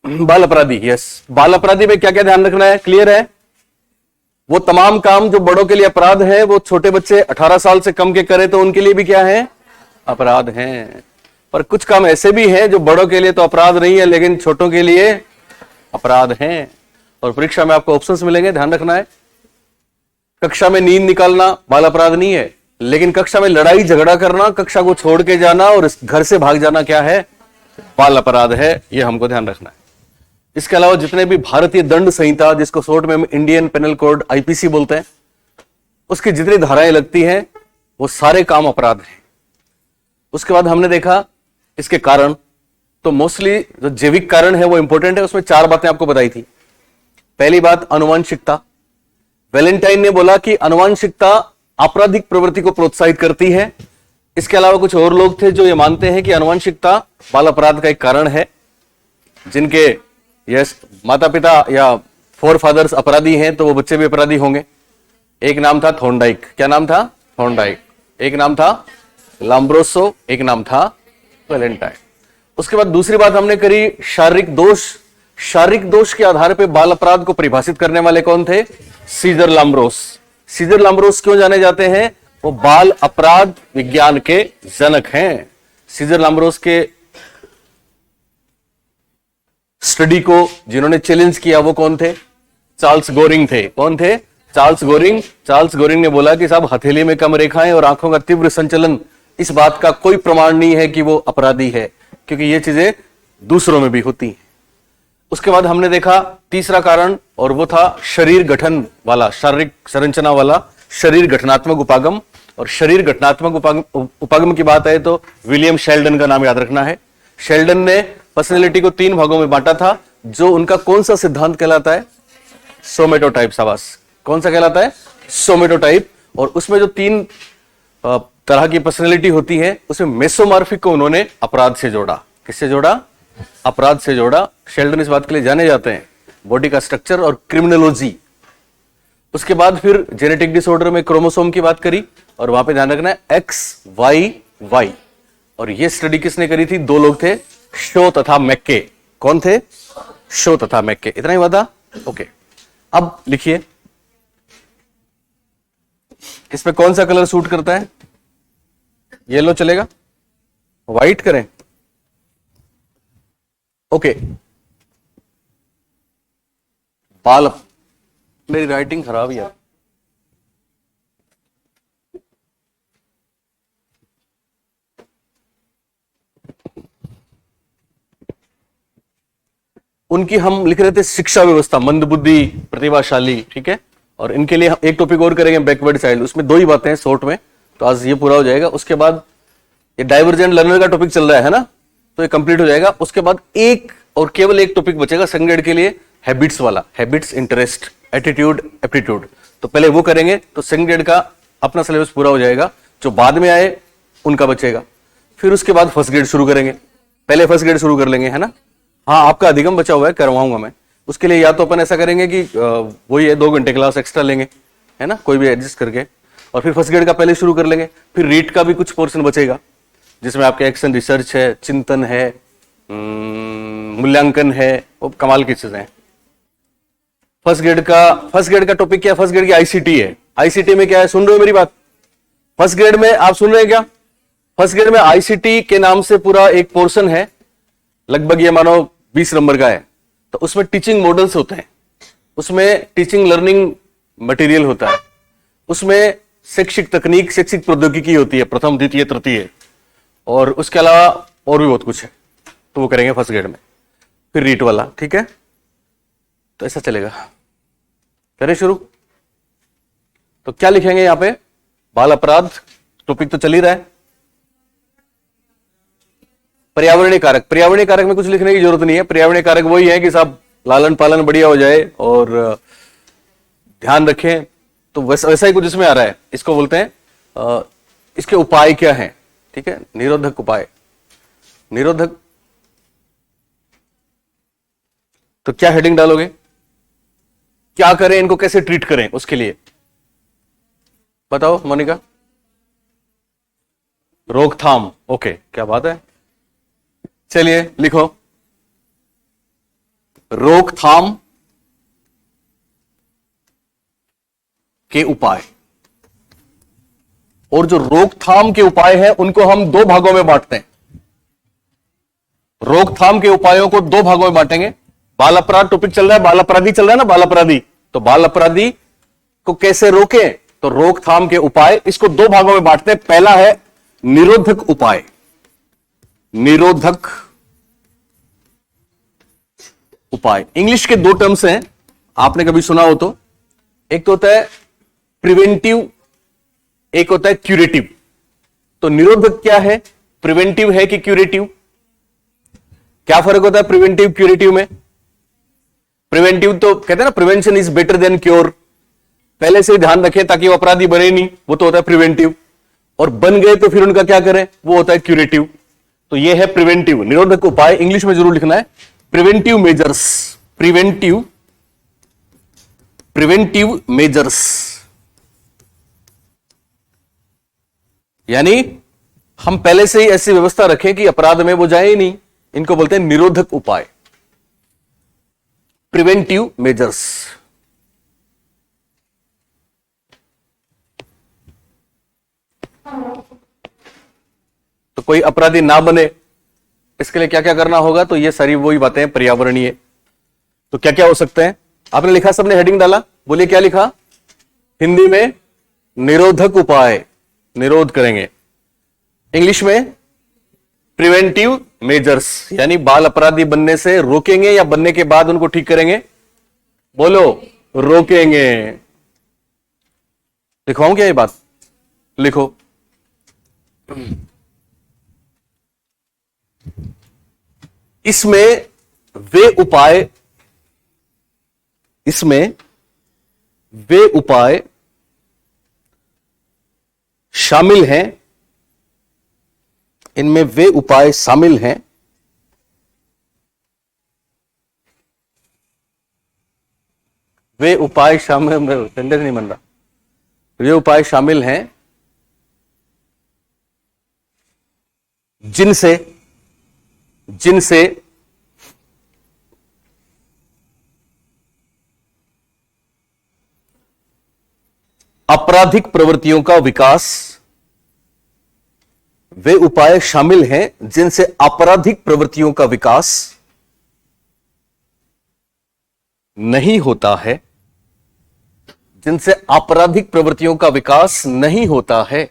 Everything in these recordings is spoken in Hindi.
बाल अपराधी, यस। बाल अपराधी में क्या क्या ध्यान रखना है, क्लियर है? वो तमाम काम जो बड़ों के लिए अपराध है वो छोटे बच्चे 18 साल से कम के करें तो उनके लिए भी क्या है, अपराध हैं। पर कुछ काम ऐसे भी हैं जो बड़ों के लिए तो अपराध नहीं है लेकिन छोटों के लिए अपराध हैं। और परीक्षा में आपको ऑप्शंस मिलेंगे, ध्यान रखना है। कक्षा में नींद निकालना बाल अपराध नहीं है, लेकिन कक्षा में लड़ाई झगड़ा करना, कक्षा को छोड़ के जाना और इस घर से भाग जाना क्या है, बाल अपराध है। यह हमको ध्यान रखना है। इसके अलावा जितने भी भारतीय दंड संहिता, जिसको शॉर्ट में इंडियन पेनल कोड आईपीसी बोलते हैं, उसकी जितनी धाराएं लगती हैं वो सारे काम अपराध हैं। उसके बाद हमने देखा इसके कारण, तो मोस्टली जो जैविक कारण है वो इंपॉर्टेंट है। उसमें 4 बातें आपको बताई थी। पहली बात आनुवांशिकता। वैलेंटाइन ने बोला कि आनुवांशिकता आपराधिक प्रवृत्ति को प्रोत्साहित करती है। इसके अलावा कुछ और लोग थे जो ये मानते हैं कि आनुवांशिकता बाल अपराध का एक कारण है। जिनके यस माता पिता या फोर फादर्स अपराधी हैं तो वो बच्चे भी अपराधी होंगे। एक नाम था थॉर्नडाइक। क्या नाम था? थॉर्नडाइक। एक नाम था लाम्ब्रोसो, एक नाम था वैलेंटाइन। उसके बाद दूसरी बात हमने करी शारीरिक दोष। शारीरिक दोष के आधार पर बाल अपराध को परिभाषित करने वाले कौन थे? सीजर लाम्ब्रोस। सीजर लाम्ब्रोस क्यों जाने जाते हैं? वो बाल अपराध विज्ञान के जनक हैं। सीजर लाम्ब्रोस के स्टडी को जिन्होंने चैलेंज किया वो कौन थे? चार्ल्स गोरिंग थे। कौन थे? Charles Goering. चार्ल्स गोरिंग ने बोला कि साहब हथेली में कम रेखाएं और आंखों का तीव्र संचलन, इस बात का कोई प्रमाण नहीं है कि वो अपराधी है, क्योंकि ये चीजें दूसरों में भी होती हैं। उसके बाद हमने देखा तीसरा कारण, और वो था शरीर गठन वाला, शारीरिक संरचना वाला शरीर गठनात्मक उपागम। और शरीर गठनात्मक उपागम की बात है तो विलियम शेल्डन का नाम याद रखना है। शेल्डन ने पर्सनैलिटी को 3 भागों में बांटा था। जो उनका कौन सा सिद्धांत कहलाता है? सोमेटोटाइप। शाबाश। कौन सा कहलाता है? सोमेटोटाइप। और उसमें जो 3 तरह की पर्सनैलिटी होती है उसमें मेसोमॉर्फिक को उन्होंने अपराध से जोड़ा। किससे जोड़ा? अपराध से जोड़ा। शेल्डन इस बात के लिए जाने जाते हैं, बॉडी का स्ट्रक्चर और क्रिमिनोलॉजी। उसके बाद फिर जेनेटिक डिसऑर्डर में क्रोमोसोम की बात करी, और वहां पे ध्यान रखना है XYY। और ये स्टडी किसने करी थी? 2 लोग थे, शो तथा मैक्के। कौन थे? शो तथा मैक्के। इतना ही बता। ओके, अब लिखिए इसमें कौन सा कलर सूट करता है? येलो चलेगा? व्हाइट करें? ओके। बाल, मेरी राइटिंग खराब है। उनकी हम लिख रहे थे शिक्षा व्यवस्था, मंदबुद्धि, प्रतिभाशाली, ठीक है। और इनके लिए हम एक टॉपिक और करेंगे, बैकवर्ड चाइल्ड। उसमें 2 ही बातें हैं शॉर्ट में, तो आज ये पूरा हो जाएगा। उसके बाद ये डाइवर्जेंट लर्नर का टॉपिक चल रहा है ना, तो ये कंप्लीट हो जाएगा। उसके बाद एक और केवल एक टॉपिक बचेगा सेकंड ग्रेड के लिए, हैबिट्स वाला। Habits, interest, attitude, aptitude. तो पहले वो करेंगे तो सेकंड ग्रेड का अपना सिलेबस पूरा हो जाएगा। जो बाद में आए उनका बचेगा। फिर उसके बाद फर्स्ट ग्रेड शुरू करेंगे। पहले फर्स्ट ग्रेड शुरू कर लेंगे, है ना। हाँ, आपका अधिगम बचा हुआ है, करवाऊंगा मैं। उसके लिए या तो अपन ऐसा करेंगे कि वही है 2 घंटे क्लास एक्स्ट्रा लेंगे, है ना, कोई भी एडजस्ट करके, और फिर फर्स्ट ग्रेड का पहले शुरू कर लेंगे। फिर रीट का भी कुछ पोर्शन बचेगा जिसमें आपके एक्शन रिसर्च है, चिंतन है, मूल्यांकन है, वो कमाल की चीजें हैं। फर्स्ट ग्रेड का टॉपिक क्या है? फर्स्ट ग्रेड की आईसीटी है। आईसीटी में क्या है? सुन रहे हो मेरी बात? फर्स्ट ग्रेड में आप सुन रहे हैं क्या? फर्स्ट ग्रेड में आईसीटी के नाम से पूरा एक पोर्शन है, लगभग ये मानो 20 नंबर का है। तो उसमें टीचिंग मॉडल्स होते हैं, उसमें टीचिंग लर्निंग मटेरियल होता है, उसमें शैक्षिक तकनीक, शैक्षिक प्रौद्योगिकी होती है, प्रथम, द्वितीय, तृतीय, और उसके अलावा और भी बहुत कुछ है। तो वो करेंगे फर्स्ट ग्रेड में। फिर रीट वाला, ठीक है। तो ऐसा चलेगा। करें शुरू। तो क्या लिखेंगे यहां पे? बाल अपराध टॉपिक तो चल ही रहा है। पर्यावरणीय कारक। पर्यावरणीय कारक में कुछ लिखने की जरूरत नहीं है। पर्यावरणीय कारक वही है कि साहब लालन पालन बढ़िया हो जाए और ध्यान रखें, तो वैसा ही कुछ इसमें आ रहा है। इसको बोलते हैं इसके उपाय क्या हैं, ठीक है। निरोधक उपाय। निरोधक, तो क्या हेडिंग डालोगे? क्या करें, इनको कैसे ट्रीट करें, उसके लिए बताओ मोनिका। रोकथाम। ओके, क्या बात है। चलिए लिखो। रोकथाम के उपाय। और जो रोकथाम के उपाय हैं उनको हम दो भागों में बांटते हैं। रोकथाम के उपायों को दो भागों में बांटेंगे। बाल अपराध टॉपिक चल रहा है, बाल अपराधी चल रहा है ना, बाल अपराधी। तो बाल अपराधी को कैसे रोकें, तो रोकथाम के उपाय, इसको दो भागों में बांटते हैं। पहला है निरोधक उपाय। निरोधक उपाय इंग्लिश के दो टर्म्स हैं, आपने कभी सुना हो तो। एक तो होता है प्रिवेंटिव, एक होता है क्यूरेटिव। तो निरोधक क्या है, प्रिवेंटिव है कि क्यूरेटिव? क्या फर्क होता है प्रिवेंटिव क्यूरेटिव में? प्रिवेंटिव तो कहते हैं ना, prevention is better than cure. पहले से ध्यान रखें ताकि वो अपराधी बने नहीं, वो तो होता है प्रिवेंटिव। और बन गए तो फिर उनका क्या करें, वो होता है क्यूरेटिव। तो ये है प्रिवेंटिव, निरोधक उपाय। इंग्लिश में जरूर लिखना है प्रिवेंटिव मेजर्स। प्रिवेंटिव मेजर्स यानी हम पहले से ही ऐसी व्यवस्था रखें कि अपराध में वो जाए ही नहीं, इनको बोलते हैं निरोधक उपाय, प्रिवेंटिव मेजर्स। तो कोई अपराधी ना बने, इसके लिए क्या क्या करना होगा, तो ये सारी वही बातें हैं पर्यावरणीय। तो क्या क्या हो सकते हैं, आपने लिखा, सबने हेडिंग डाला, बोलिए क्या लिखा हिंदी में? निरोधक उपाय, निरोध करेंगे। इंग्लिश में प्रिवेंटिव मेजर्स, यानी बाल अपराधी बनने से रोकेंगे या बनने के बाद उनको ठीक करेंगे? बोलो, रोकेंगे। लिखवाऊं क्या ये बात? लिखो। इसमें वे उपाय शामिल हैं, इनमें वे उपाय शामिल हैं वे उपाय शामिल, सेंटेंस नहीं बन रहा। वे उपाय शामिल हैं जिनसे आपराधिक प्रवृत्तियों का विकास, वे उपाय शामिल हैं जिनसे आपराधिक प्रवृत्तियों का विकास नहीं होता है, जिनसे आपराधिक प्रवृत्तियों का विकास नहीं होता है,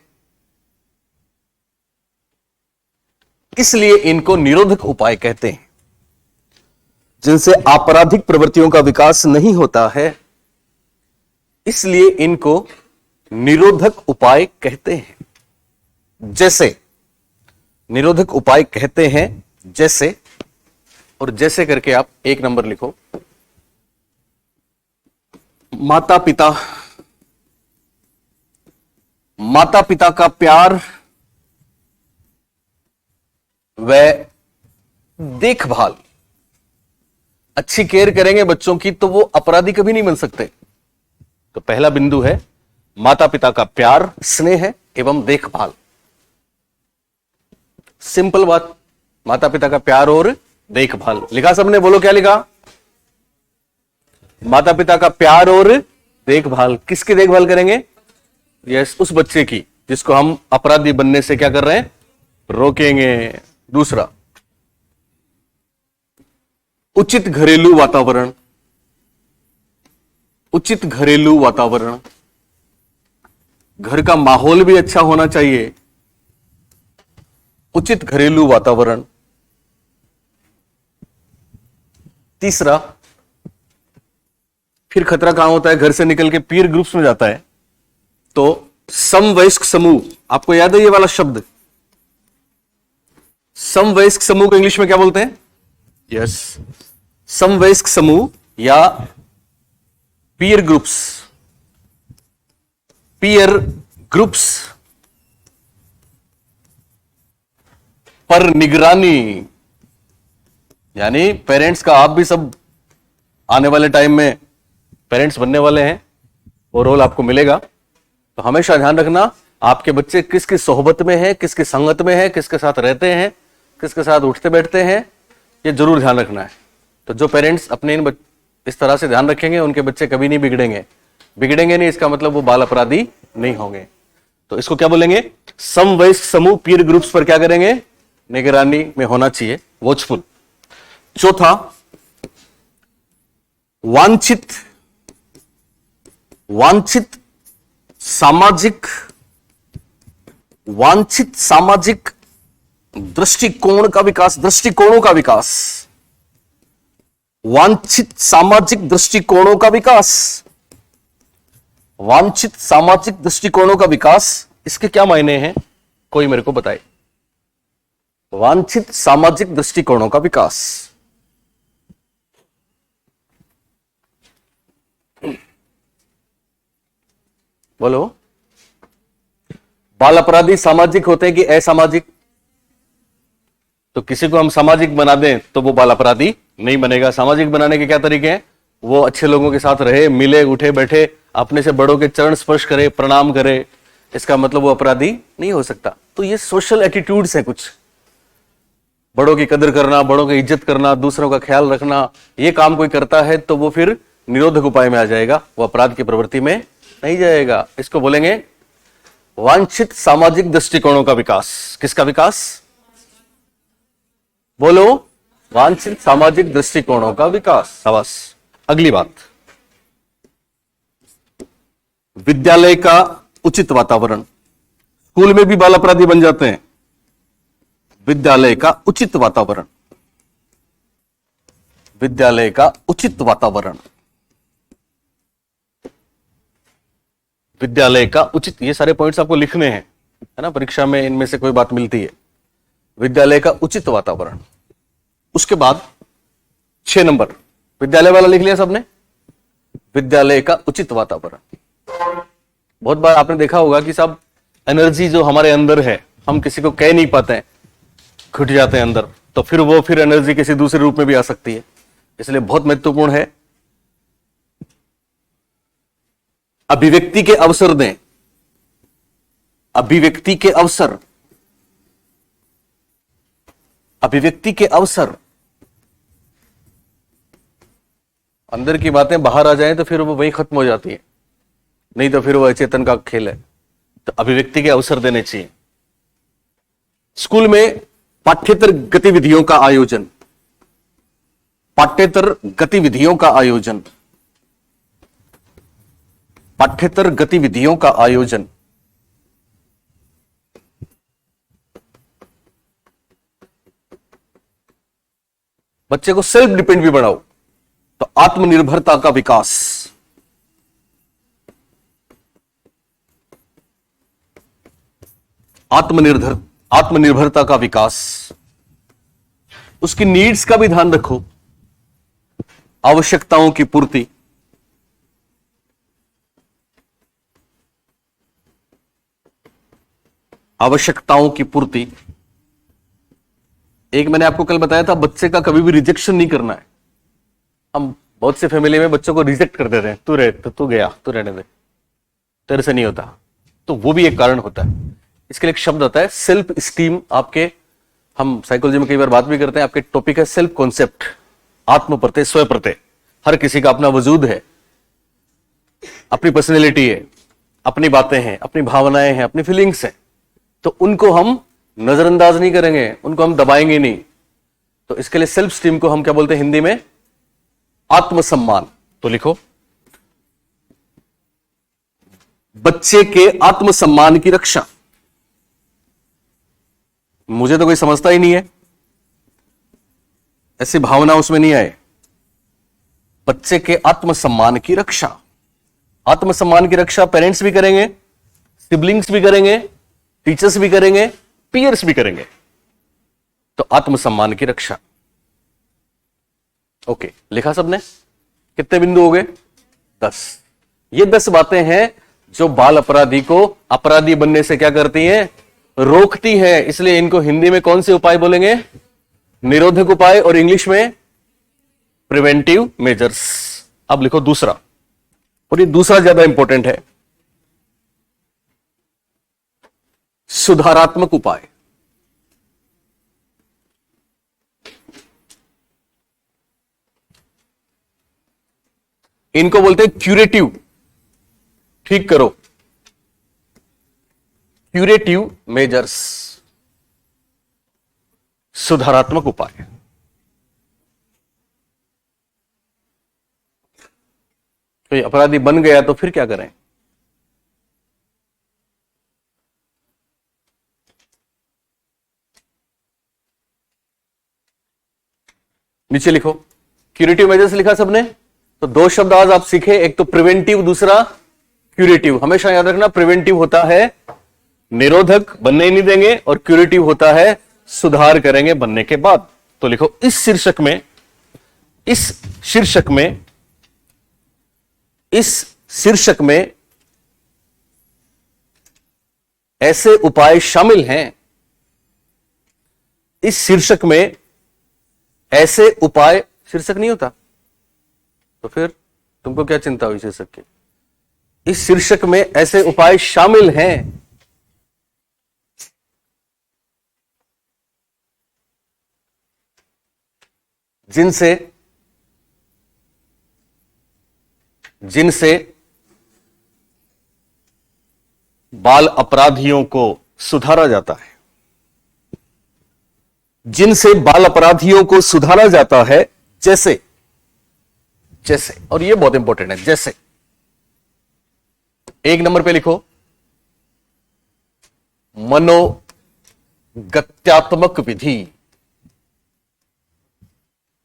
इसलिए इनको निरोधक उपाय कहते हैं। जिनसे आपराधिक प्रवृत्तियों का विकास नहीं होता है, इसलिए इनको निरोधक उपाय कहते हैं। जैसे, निरोधक उपाय कहते हैं जैसे, और जैसे करके आप एक नंबर लिखो। माता पिता का प्यार व देखभाल, अच्छी केयर करेंगे बच्चों की तो वो अपराधी कभी नहीं बन सकते। तो पहला बिंदु है माता पिता का प्यार, स्नेह एवं देखभाल। सिंपल बात, माता पिता का प्यार और देखभाल। लिखा सबने? बोलो क्या लिखा? माता पिता का प्यार और देखभाल। किसकी देखभाल करेंगे? यस, उस बच्चे की जिसको हम अपराधी बनने से क्या कर रहे हैं? रोकेंगे। दूसरा, उचित घरेलू वातावरण। उचित घरेलू वातावरण, घर का माहौल भी अच्छा होना चाहिए। उचित घरेलू वातावरण। तीसरा, फिर खतरा कहां होता है? घर से निकल के पीर ग्रुप्स में जाता है। तो समवयस्क समूह, आपको याद है ये वाला शब्द? समवयस्क समूह को इंग्लिश में क्या बोलते हैं? यस, समवयस्क समूह या पीयर ग्रुप्स। पीयर ग्रुप्स पर निगरानी, यानी पेरेंट्स का, आप भी सब आने वाले टाइम में पेरेंट्स बनने वाले हैं, वो रोल आपको मिलेगा। तो हमेशा ध्यान रखना आपके बच्चे किसकी सोहबत में है, किसकी संगत में है, किसके साथ रहते हैं, किसके साथ उठते बैठते हैं, ये जरूर ध्यान रखना है। तो जो पेरेंट्स अपने इस तरह से ध्यान रखेंगे उनके बच्चे कभी नहीं बिगड़ेंगे। बिगड़ेंगे नहीं इसका मतलब वो बाल अपराधी नहीं होंगे। तो इसको क्या बोलेंगे? समवयस्क समूह पीयर ग्रुप्स पर क्या करेंगे? निगरानी में होना चाहिए, वॉचफुल। चौथा, वांछित सामाजिक दृष्टिकोणों का विकास। वांछित सामाजिक दृष्टिकोणों का विकास, इसके क्या मायने हैं? कोई मेरे को बताए। वांछित सामाजिक दृष्टिकोणों का विकास। बोलो। बाल अपराधी सामाजिक होते हैं कि असामाजिक? तो किसी को हम सामाजिक बना दें तो वो बाल अपराधी नहीं बनेगा। सामाजिक बनाने के क्या तरीके हैं? वो अच्छे लोगों के साथ रहे, मिले, उठे बैठे, अपने से बड़ों के चरण स्पर्श करे, प्रणाम करे, इसका मतलब वो अपराधी नहीं हो सकता। तो ये सोशल एटीट्यूड्स हैं कुछ। बड़ों की कदर करना, बड़ों की इज्जत करना, दूसरों का ख्याल रखना, ये काम कोई करता है तो वो फिर निरोधक उपाय में आ जाएगा, वो अपराध की प्रवृत्ति में नहीं जाएगा। इसको बोलेंगे वांछित सामाजिक दृष्टिकोणों का विकास। किसका विकास? बोलो। वांछित सामाजिक दृष्टिकोणों का विकास। शाबाश। अगली बात, विद्यालय का उचित वातावरण। स्कूल में भी बाल अपराधी बन जाते हैं। विद्यालय का उचित वातावरण। विद्यालय का उचित वातावरण। विद्यालय का उचित, ये सारे पॉइंट्स आपको लिखने हैं, है ना, परीक्षा में इनमें से कोई बात मिलती है। विद्यालय का उचित वातावरण। उसके बाद 6 नंबर, विद्यालय वाला लिख लिया सबने? विद्यालय का उचित वातावरण। बहुत बार आपने देखा होगा कि सब एनर्जी जो हमारे अंदर है, हम किसी को कह नहीं पाते हैं, घुट जाते हैं अंदर, तो फिर एनर्जी किसी दूसरे रूप में भी आ सकती है। इसलिए बहुत महत्वपूर्ण है, अभिव्यक्ति के अवसर दें। अभिव्यक्ति के अवसर। अभिव्यक्ति के अवसर। अंदर की बातें बाहर आ जाएं तो फिर वो वहीं खत्म हो जाती है, नहीं तो फिर वो अचेतन का खेल है। तो अभिव्यक्ति के अवसर देने चाहिए। स्कूल में पाठ्येतर गतिविधियों का आयोजन। पाठ्येतर गतिविधियों का आयोजन। पाठ्येतर गतिविधियों का आयोजन। बच्चे को सेल्फ डिपेंड भी बनाओ। तो आत्मनिर्भरता का विकास। आत्मनिर्भरता का विकास। उसकी नीड्स का भी ध्यान रखो। आवश्यकताओं की पूर्ति। आवश्यकताओं की पूर्ति। एक मैंने आपको कल बताया था, बच्चे का कभी भी रिजेक्शन नहीं करना है। हम बहुत से फैमिली में बच्चों को रिजेक्ट कर देते हैं, तू रहे तो तू गया, तू रहने दे, तेरे से नहीं होता। तो वो भी एक कारण होता है। इसके लिए एक शब्द आता है सेल्फ स्टीम। आपके, हम साइकोलॉजी में कई बार बात भी करते हैं, आपके टॉपिक है सेल्फ कॉन्सेप्ट, आत्म प्रत्यय, स्व प्रत्यय। हर किसी का अपना वजूद है, अपनी पर्सनैलिटी है, अपनी बातें हैं, अपनी भावनाएं हैं, अपनी फीलिंग्स हैं। तो उनको हम नजरअंदाज नहीं करेंगे, उनको हम दबाएंगे नहीं। तो इसके लिए सेल्फ स्टीम को हम क्या बोलते हैं हिंदी में? आत्मसम्मान। तो लिखो, बच्चे के आत्मसम्मान की रक्षा। मुझे तो कोई समझता ही नहीं है, ऐसी भावना उसमें नहीं आए। बच्चे के आत्मसम्मान की रक्षा। आत्मसम्मान की रक्षा पेरेंट्स भी करेंगे, सिबलिंग्स भी करेंगे, टीचर्स भी करेंगे, पीयर्स भी करेंगे। तो आत्मसम्मान की रक्षा। ओके, लिखा सबने? कितने बिंदु हो गए? 10। ये 10 बातें हैं जो बाल अपराधी को अपराधी बनने से क्या करती हैं? रोकती है। इसलिए इनको हिंदी में कौन से उपाय बोलेंगे? निरोधक उपाय, और इंग्लिश में प्रिवेंटिव मेजर्स। अब लिखो दूसरा, और ये दूसरा ज्यादा इंपॉर्टेंट है, सुधारात्मक उपाय। इनको बोलते हैं क्यूरेटिव, ठीक करो, क्यूरेटिव मेजर्स, सुधारात्मक उपाय। कोई अपराधी बन गया तो फिर क्या करें? नीचे लिखो, क्यूरेटिव मेजर्स लिखा सबने, तो दो शब्द आज आप सीखे, एक तो प्रिवेंटिव, दूसरा क्यूरेटिव। हमेशा याद रखना, प्रिवेंटिव होता है निरोधक, बनने ही नहीं देंगे, और क्यूरेटिव होता है सुधार करेंगे बनने के बाद। तो लिखो, इस शीर्षक में ऐसे उपाय शामिल हैं, इस शीर्षक में ऐसे उपाय, शीर्षक नहीं होता तो फिर तुमको क्या चिंता हुई शीर्षक की? इस शीर्षक में ऐसे उपाय शामिल हैं जिनसे बाल अपराधियों को सुधारा जाता है, जिनसे बाल अपराधियों को सुधारा जाता है, जैसे, और ये बहुत इंपॉर्टेंट है, जैसे एक नंबर पे लिखो, मनोगत्यात्मक विधि।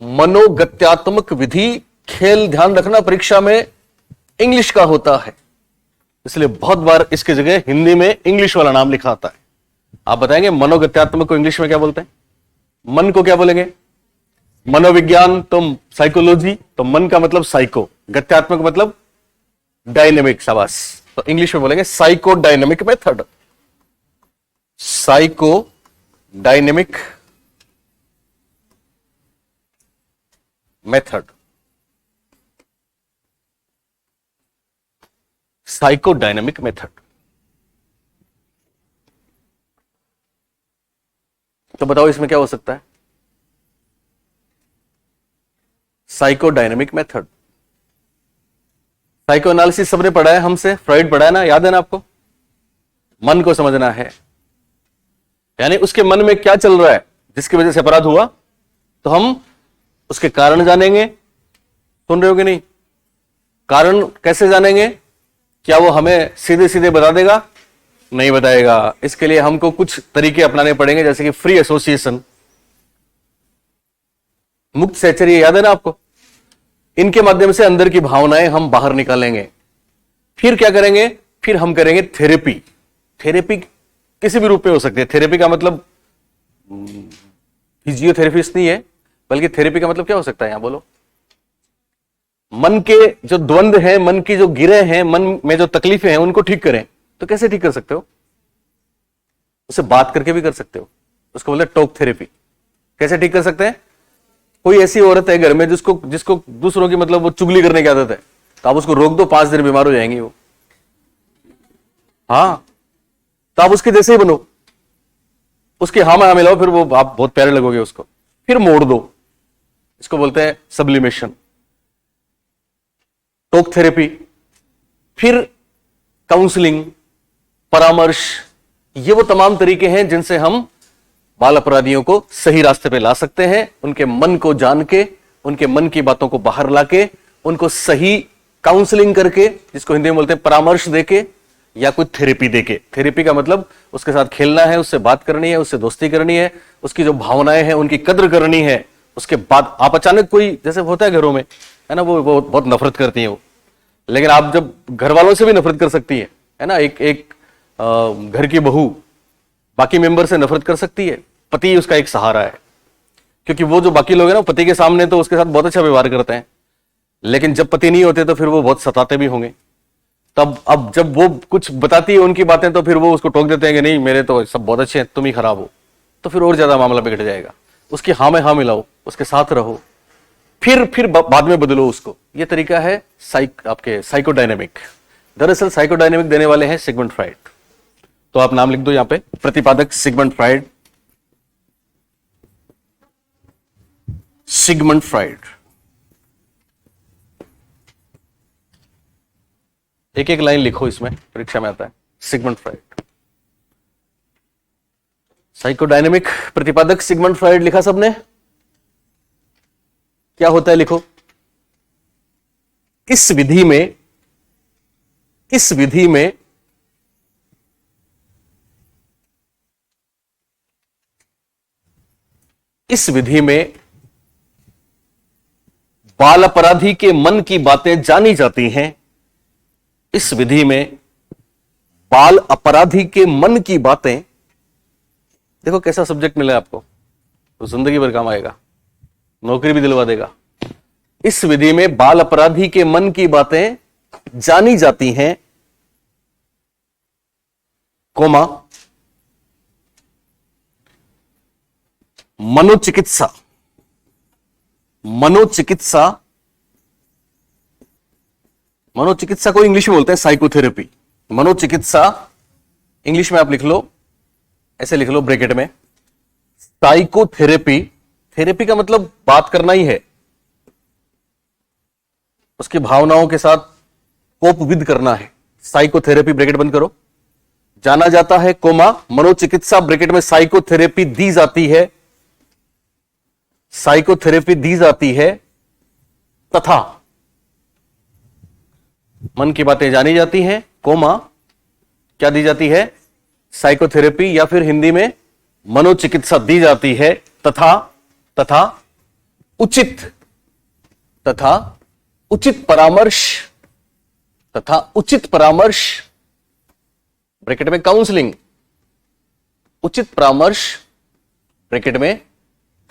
मनोगत्यात्मक विधि, खेल ध्यान रखना परीक्षा में इंग्लिश का होता है, इसलिए बहुत बार इसकी जगह हिंदी में इंग्लिश वाला नाम लिखा आता है। आप बताएंगे मनोगत्यात्मक को इंग्लिश में क्या बोलते हैं? मन को क्या बोलेंगे? मनोविज्ञान तो साइकोलॉजी, तो मन का मतलब साइको, गत्यात्मक मतलब डायनेमिक, शाबाश, तो इंग्लिश में बोलेंगे psycho dynamic method. Psycho dynamic method, psycho dynamic method. तो बताओ इसमें क्या हो सकता है? Psycho dynamic method. Psycho analysis सबने पढ़ा है हमसे, फ्रॉइड पढ़ा है ना, याद है ना आपको? मन को समझना है, यानी उसके मन में क्या चल रहा है जिसकी वजह से अपराध हुआ, तो हम उसके कारण जानेंगे। सुन रहे हो कि नहीं? कारण कैसे जानेंगे? क्या वो हमें सीधे सीधे बता देगा? नहीं बताएगा। इसके लिए हमको कुछ तरीके अपनाने पड़ेंगे, जैसे कि फ्री एसोसिएशन, मुक्त सहचर्य, याद है ना आपको? इनके माध्यम से अंदर की भावनाएं हम बाहर निकालेंगे। फिर क्या करेंगे? फिर हम करेंगे थेरेपी। थेरेपी किसी भी रूप में हो सकती है। थेरेपी का मतलब फिजियोथेरेपिस्ट नहीं है, बल्कि थेरेपी का मतलब क्या हो सकता है? यहां बोलो। मन के जो द्वंद है, मन की जो गिरे हैं, मन में जो तकलीफें हैं, उनको ठीक करें। तो कैसे ठीक कर सकते हो? उसे बात करके भी कर सकते हो, उसको बोलते हैं टॉक थेरेपी। कैसे ठीक कर सकते हैं? कोई ऐसी औरत है घर में जिसको दूसरों की मतलब वो चुगली करने की आदत है, तो आप उसको रोक दो, 5 दिन बीमार हो जाएंगी वो। हाँ, तो आप उसके जैसे ही बनो, उसके हाँ में हाँ मिलाओ, फिर वो आप बहुत प्यारे लगोगे उसको। फिर मोड़ दो, इसको बोलते हैं सब्लिमेशन, टॉक थेरेपी। फिर काउंसलिंग, परामर्श, ये वो तमाम तरीके हैं जिनसे हम बाल अपराधियों को सही रास्ते पे ला सकते हैं। उनके मन को जान के, उनके मन की बातों को बाहर लाके, उनको सही काउंसलिंग करके, जिसको हिंदी में बोलते हैं परामर्श देके, या कोई थेरेपी देके। थेरेपी का मतलब उसके साथ खेलना है, उससे बात करनी है, उससे दोस्ती करनी है, उसकी जो भावनाएं हैं उनकी कद्र करनी है। उसके बाद आप अचानक कोई, जैसे होता है घरों में, है ना, वो बहुत नफरत करती है वो, लेकिन आप जब घर वालों से भी नफरत कर सकती है ना। एक घर की बहू बाकी मेंबर से नफरत कर सकती है, पति उसका एक सहारा है, क्योंकि वो जो बाकी लोग हैं ना, पति के सामने तो उसके साथ बहुत अच्छा व्यवहार करते हैं, लेकिन जब पति नहीं होते तो फिर वो बहुत सताते भी होंगे। तब अब जब वो कुछ बताती है उनकी बातें, तो फिर वो उसको टोक देते हैं कि नहीं, मेरे तो सब बहुत अच्छे हैं, तुम ही खराब हो। तो फिर और ज्यादा मामला बिगड़ जाएगा। उसकी हाँ में हाँ मिलाओ, उसके साथ रहो, फिर बाद में बदलो उसको। ये तरीका है आपके साइकोडायनेमिक। दरअसल साइकोडायनेमिक देने वाले हैं सिगमंड फ्राइड। तो आप नाम लिख दो यहां पे, प्रतिपादक सिगमंड फ्राइड। Sigmund Freud. एक एक लाइन लिखो, इसमें परीक्षा में आता है। सिगमंड फ्राइड, साइकोडायनेमिक प्रतिपादक सिगमंड फ्राइड लिखा सबने? क्या होता है लिखो। इस विधि में इस विधि में इस विधि में बाल अपराधी के मन की बातें जानी जाती हैं। इस विधि में बाल अपराधी के मन की बातें, देखो कैसा सब्जेक्ट मिला है आपको, तो जिंदगी भर काम आएगा, नौकरी भी दिलवा देगा। इस विधि में बाल अपराधी के मन की बातें जानी जाती हैं, कोमा मनोचिकित्सा मनोचिकित्सा को इंग्लिश में बोलते हैं साइकोथेरेपी। मनोचिकित्सा इंग्लिश में आप लिख लो, ऐसे लिख लो ब्रैकेट में, साइकोथेरेपी। थेरेपी का मतलब बात करना ही है, उसकी भावनाओं के साथ कोप विद करना है। साइकोथेरेपी ब्रैकेट बंद करो, जाना जाता है, कोमा मनोचिकित्सा ब्रैकेट में साइकोथेरेपी दी जाती है, साइकोथेरेपी दी जाती है, तथा मन की बातें जानी जाती हैं, कोमा क्या दी जाती है, साइकोथेरेपी या फिर हिंदी में मनोचिकित्सा दी जाती है, तथा उचित परामर्श ब्रैकेट में काउंसलिंग, उचित परामर्श ब्रैकेट में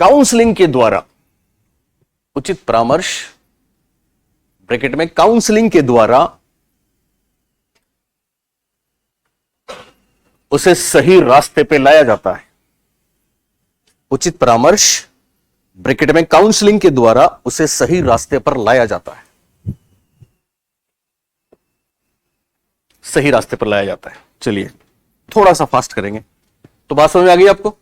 काउंसलिंग के द्वारा, उचित परामर्श ब्रैकेट में काउंसलिंग के द्वारा उसे सही रास्ते पे लाया जाता है। उचित परामर्श ब्रैकेट में काउंसलिंग के द्वारा उसे सही रास्ते पर लाया जाता है, सही रास्ते पर लाया जाता है। चलिए थोड़ा सा फास्ट करेंगे तो बात समझ में आ गई आपको।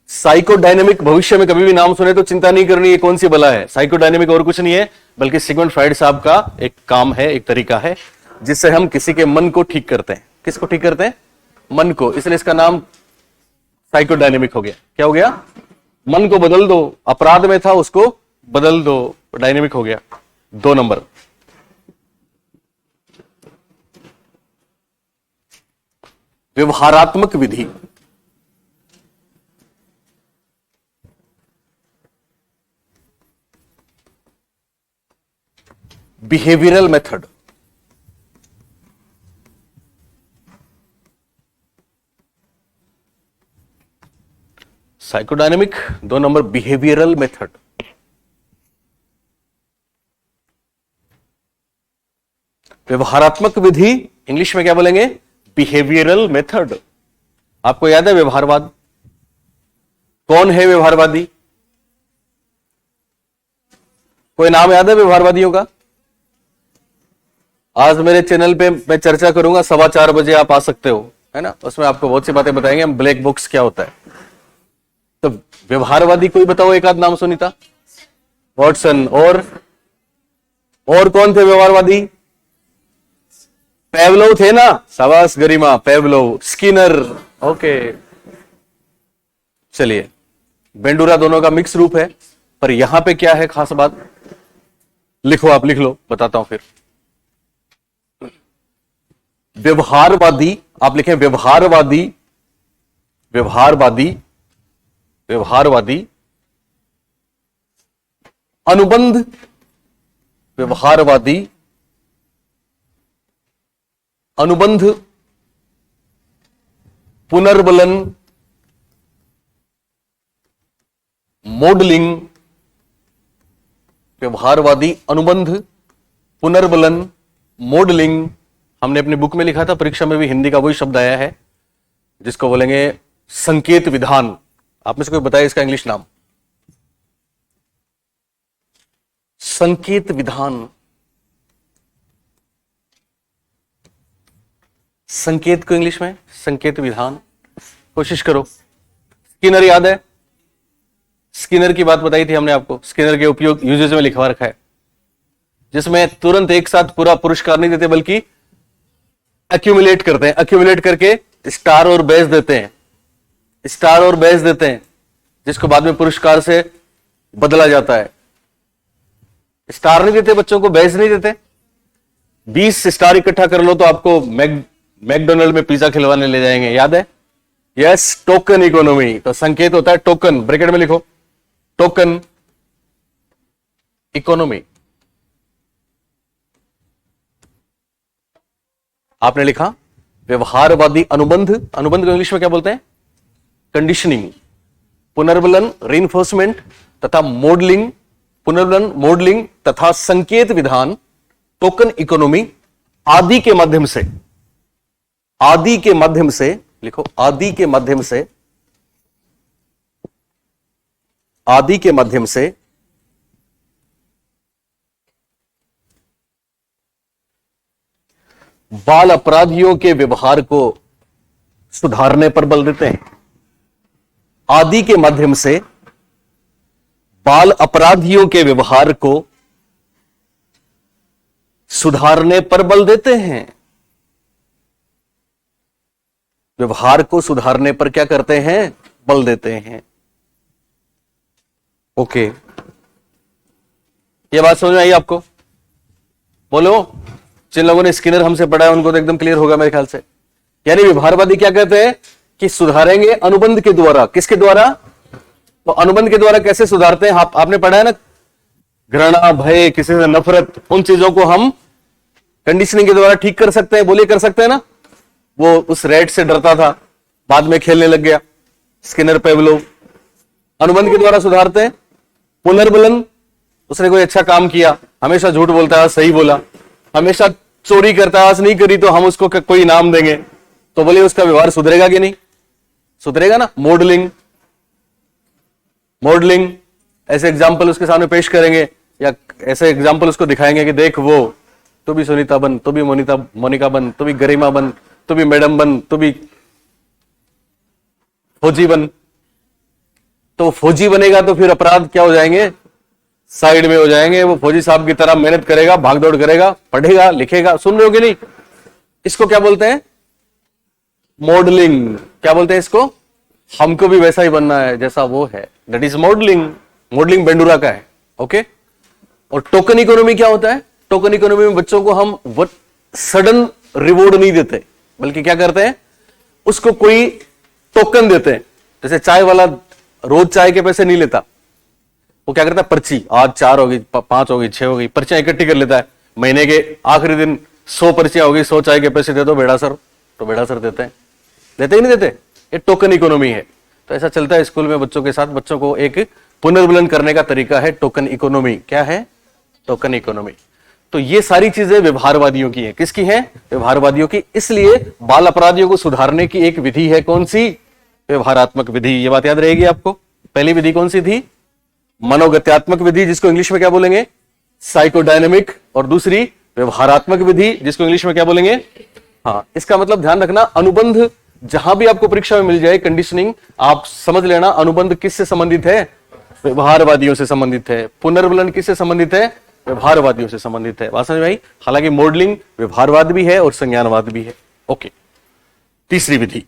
साइकोडायनेमिक भविष्य में कभी भी नाम सुने तो चिंता नहीं करनी, ये कौन सी बला है। साइकोडायनेमिक और कुछ नहीं है बल्कि सिगमंड फ्राइड साहब का एक काम है, एक तरीका है जिससे हम किसी के मन को ठीक करते हैं। किसको ठीक करते हैं? मन को। इसलिए इसका नाम साइकोडायनेमिक हो गया। क्या हो गया? मन को बदल दो, अपराध में था उसको बदल दो, डायनेमिक हो गया। 2 नंबर, व्यवहारात्मक विधि। Behavioural method. Psychodynamic 2 number, behavioural method. व्यवहारात्मक विधि इंग्लिश में क्या बोलेंगे? Behavioural method. आपको याद है व्यवहारवाद? कौन है व्यवहारवादी? कोई नाम याद है व्यवहारवादियों का? आज मेरे चैनल पे मैं चर्चा करूंगा 4:15 बजे, आप आ सकते हो, है ना। उसमें आपको बहुत सी बातें बताएंगे हम, ब्लैक बॉक्स क्या होता है। तो व्यवहारवादी कोई बताओ, एक आध नाम सुनीता, वॉटसन। और कौन थे व्यवहारवादी? पेवलोव थे ना, शाबाश गरिमा, पेवलोव, स्किनर। ओके, चलिए, बेंडूरा दोनों का मिक्स रूप है, पर यहां पे क्या है खास बात? लिखो, आप लिख लो, बताता हूं फिर। व्यवहारवादी, आप लिखें व्यवहारवादी, व्यवहारवादी, व्यवहारवादी, अनुबंध व्यवहारवादी, अनुबंध, पुनर्बलन, मॉडलिंग। व्यवहारवादी, अनुबंध, पुनर्बलन, मॉडलिंग। हमने अपनी बुक में लिखा था, परीक्षा में भी हिंदी का वही शब्द आया है जिसको बोलेंगे संकेत विधान। आप में से कोई बताए इसका इंग्लिश नाम? संकेत विधान। संकेत को इंग्लिश में संकेत विधान। कोशिश करो। स्किनर याद है? स्किनर की बात बताई थी हमने आपको। स्किनर के उपयोग यूजेज में लिखवा रखा है, जिसमें तुरंत एक साथ पूरा पुरस्कार नहीं देते बल्कि एक्यूमुलेट करते हैं, एक्यूमुलेट करके स्टार और बेस देते हैं, स्टार और बेस देते हैं, जिसको बाद में पुरस्कार से बदला जाता है। स्टार नहीं देते बच्चों को, बेस नहीं देते। 20 स्टार इकट्ठा कर लो तो आपको मैकडोनल्ड में पिज्जा खिलवाने ले जाएंगे, याद है? Yes, token economy. तो संकेत होता है टोकन, ब्रैकेट में लिखो टोकन इकोनॉमी। आपने लिखा व्यवहारवादी अनुबंध, अनुबंध को इंग्लिश में क्या बोलते हैं? कंडीशनिंग, पुनर्बलन रीइंफोर्समेंट तथा मॉडलिंग, पुनर्बलन मॉडलिंग तथा संकेत विधान, टोकन इकोनॉमी आदि के माध्यम से, आदि के माध्यम से लिखो, आदि के माध्यम से, आदि के माध्यम से बाल अपराधियों के व्यवहार को सुधारने पर बल देते हैं। आदि के माध्यम से बाल अपराधियों के व्यवहार को सुधारने पर बल देते हैं। व्यवहार को सुधारने पर क्या करते हैं? बल देते हैं। ओके, ये बात समझ में आई आपको? बोलो, जिन लोगों ने स्किनर हमसे पढ़ा है उनको तो एकदम क्लियर होगा मेरे ख्याल से। यानी व्यवहारवादी क्या कहते हैं कि सुधारेंगे अनुबंध के द्वारा। किसके द्वारा? तो अनुबंध के द्वारा कैसे सुधारते हैं? आपने पढ़ा है ना, घृणा, भय, किसी से नफरत, उन चीजों को हम कंडीशनिंग के द्वारा ठीक कर सकते हैं। बोलिए, कर सकते हैं ना? वो उस रेड से डरता था, बाद में खेलने लग गया, स्किनर पेवलोव। अनुबंध के द्वारा सुधारते हैं। पुनर्बलन, उसने कोई अच्छा काम किया, हमेशा झूठ बोलता है, सही बोला, हमेशा चोरी करता है, आज नहीं करी तो हम उसको कोई इनाम देंगे, तो बोलिए उसका व्यवहार सुधरेगा कि नहीं? सुधरेगा ना। मॉडलिंग, मॉडलिंग ऐसे एग्जाम्पल उसके सामने पेश करेंगे या ऐसे एग्जाम्पल उसको दिखाएंगे कि देख वो, तू भी सुनीता बन, तू भी मोनिका बन, तू भी गरिमा बन, तू भी मैडम बन, तू भी फौजी बन। तो फौजी बनेगा तो फिर अपराध क्या हो जाएंगे? साइड में हो जाएंगे। वो फौजी साहब की तरह मेहनत करेगा, भागदौड़ करेगा, पढ़ेगा, लिखेगा। सुन रहे हो कि नहीं? इसको क्या बोलते हैं? मॉडलिंग। क्या बोलते हैं इसको? हमको भी वैसा ही बनना है जैसा वो है, that is modelling. Modelling Bandura का है। ओके। और टोकन इकोनॉमी क्या होता है? टोकन इकोनॉमी में बच्चों को हम सडन रिवॉर्ड नहीं देते, बल्कि क्या करते हैं, उसको कोई टोकन देते हैं। जैसे चाय वाला रोज चाय के पैसे नहीं लेता, वो क्या करता है, पर्ची, आज 4 होगी, 5 होगी, 6 होगी, पर्चियां इकट्ठी कर लेता है। महीने के आखिरी दिन 100 पर्चियां होगी, 100 चाय के पैसे दे दो बेड़ा सर, तो बेड़ा सर देते हैं। देते ही नहीं देते? ये टोकन इकोनॉमी है। तो ऐसा चलता है स्कूल में बच्चों के साथ। बच्चों को एक पुनर्बलन करने का तरीका है टोकन इकोनॉमी। क्या है? Token economy. तो ये सारी चीजें व्यवहारवादियों की है। किसकी है? व्यवहारवादियों की। इसलिए बाल अपराधियों को सुधारने की एक विधि है, कौन सी? व्यवहारात्मक विधि। ये बात याद रहेगी आपको। पहली विधि कौन सी थी? मनोगत्यात्मक विधि, जिसको इंग्लिश में क्या बोलेंगे? साइकोडायनेमिक। और दूसरी व्यवहारात्मक विधि, जिसको इंग्लिश में क्या बोलेंगे? हाँ, इसका मतलब ध्यान रखना, अनुबंध जहां भी आपको परीक्षा में मिल जाए, कंडीशनिंग, आप समझ लेना अनुबंध किससे संबंधित है? व्यवहारवादियों से संबंधित है। पुनर्बलन किससे संबंधित है? व्यवहारवादियों से संबंधित है। बात समझ में आई? हालांकि मॉडलिंग व्यवहारवाद भी है और संज्ञानवाद भी है। ओके। तीसरी विधि,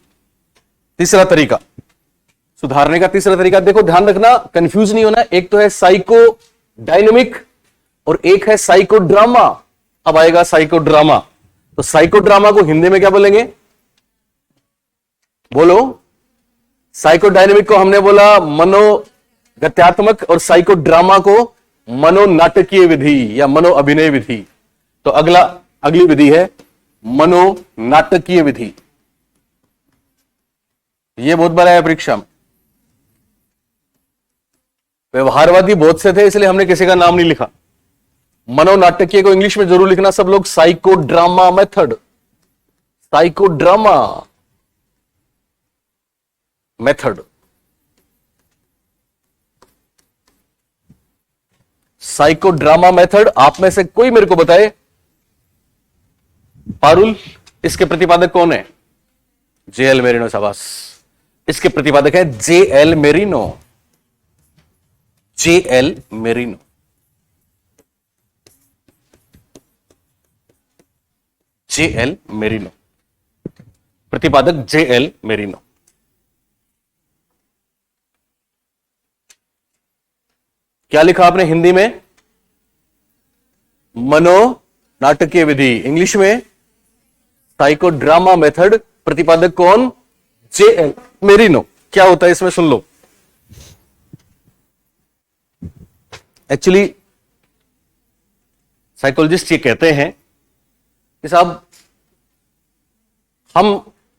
तीसरा तरीका, सुधारने का तीसरा तरीका, देखो ध्यान रखना, कंफ्यूज नहीं होना। एक तो है साइको डायनेमिक और एक है साइको ड्रामा। अब आएगा साइको ड्रामा। तो साइको ड्रामा को हिंदी में क्या बोलेंगे? बोलो। साइको डायनेमिक को हमने बोला मनोगत्यात्मक और साइको ड्रामा को मनोनाटकीय विधि या मनो अभिनय विधि। तो अगली विधि है मनोनाटकीय विधि। यह बहुत बड़ा है परीक्षा में। व्यवहारवादी बहुत से थे, इसलिए हमने किसी का नाम नहीं लिखा। मनोनाटकीय को इंग्लिश में जरूर लिखना सब लोग, psycho drama method. Psycho drama method, psycho drama method. आप में से कोई मेरे को बताए, पारुल, इसके प्रतिपादक कौन है? JL merino. शाबाश। इसके प्रतिपादक है JL merino. JL merino. JL merino. प्रतिपादक JL मेरिनो। क्या लिखा आपने हिंदी में? मनो नाटकीय विधि। इंग्लिश में साइकोड्रामा मेथड। प्रतिपादक कौन? JL merino. क्या होता है इसमें सुन लो। एक्चुअली साइकोलॉजिस्ट ये कहते हैं कि साहब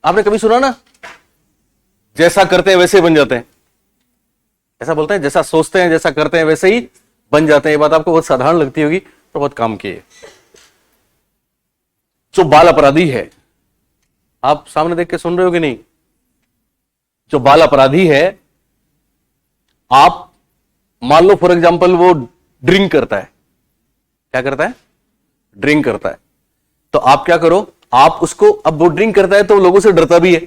आपने कभी सुना ना, जैसा करते हैं वैसे ही बन जाते हैं, ऐसा बोलते हैं, जैसा सोचते हैं जैसा करते हैं वैसे ही बन जाते हैं। ये बात आपको बहुत साधारण लगती होगी पर बहुत काम की है। जो बाल अपराधी है, आप सामने देख के सुन रहे हो कि नहीं? जो बाल अपराधी है, आप मान लो फॉर एग्जांपल वो ड्रिंक करता है। क्या करता है? ड्रिंक करता है। तो आप क्या करो, आप उसको, अब वो ड्रिंक करता है तो लोगों से डरता भी है,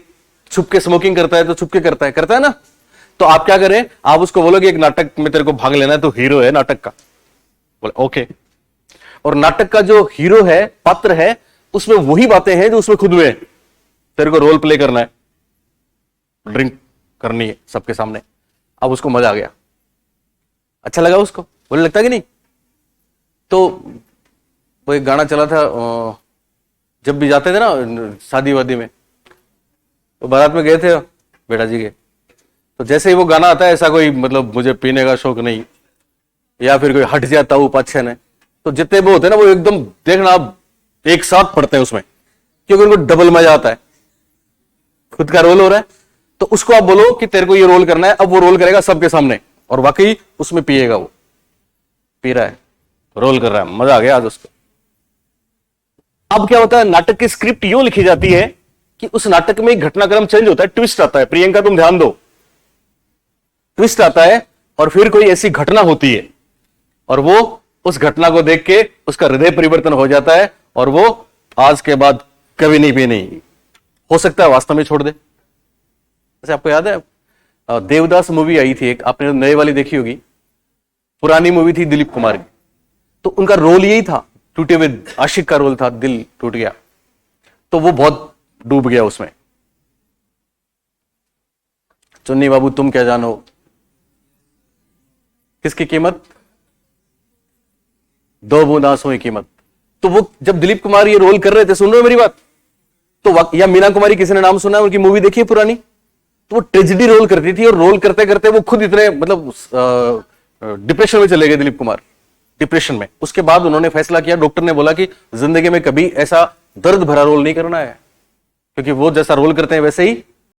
छुप के स्मोकिंग करता है तो छुप के करता है ना। तो आप क्या करें, आप उसको बोलो कि एक नाटक में तेरे को भाग लेना है, तो हीरो है नाटक का, बोले ओके। और नाटक का जो हीरो है, पात्र है, उसमें वही बातें हैं जो उसमें खुद हुए हैं। तेरे को रोल प्ले करना है, ड्रिंक करनी है सबके सामने। अब उसको मजा आ गया, अच्छा लगा उसको, बोले लगता कि नहीं। तो वो एक गाना चला था, जब भी जाते थे ना शादी वादी में, तो बारात में गए थे बेटा जी के, तो जैसे ही वो गाना आता है, ऐसा कोई मतलब मुझे पीने का शौक नहीं, या फिर कोई हट जाता हूं पाछे, तो जितने वो होते हैं ना, वो एकदम देखना आप एक साथ पढ़ते हैं उसमें, क्योंकि उनको डबल मजा आता है। खुद का रोल हो रहा है, तो उसको आप बोलो कि तेरे को ये रोल करना है। अब वो रोल करेगा सबके सामने, और वाकई उसमें पिएगा, वो पी रहा है, रोल कर रहा है, मजा आ गया आज उसको। अब क्या होता है, नाटक की स्क्रिप्ट यूं लिखी जाती है कि उस नाटक में घटनाक्रम चेंज होता है, ट्विस्ट आता है। प्रियंका तुम ध्यान दो, ट्विस्ट आता है, और फिर कोई ऐसी घटना होती है, और वो उस घटना को देख के उसका हृदय परिवर्तन हो जाता है, और वो आज के बाद कभी नहीं पीनी, हो सकता है वास्तव में छोड़ दे। जैसे आपको याद है देवदास मूवी आई थी एक, आपने नए वाली देखी होगी, पुरानी मूवी थी दिलीप कुमार की, तो उनका रोल यही था, टूटे हुए आशिक का रोल था, दिल टूट गया, तो वो बहुत डूब गया उसमें। चुन्नी बाबू तुम क्या जानो, किसकी कीमत? दो बूंद आंसुओं की कीमत। तो वो जब दिलीप कुमार ये रोल कर रहे थे, सुन रहे हो मेरी बात, तो या मीना कुमारी, किसी ने नाम सुना है, उनकी मूवी देखी है पुरानी, तो वो ट्रेजेडी रोल करती थी, और रोल करते करते वो खुद इतने मतलब डिप्रेशन में चले गए दिलीप कुमार, डिप्रेशन में। उसके बाद उन्होंने फैसला किया, डॉक्टर ने बोला कि जिंदगी में कभी ऐसा दर्द भरा रोल नहीं करना है, क्योंकि वो जैसा रोल करते हैं वैसे ही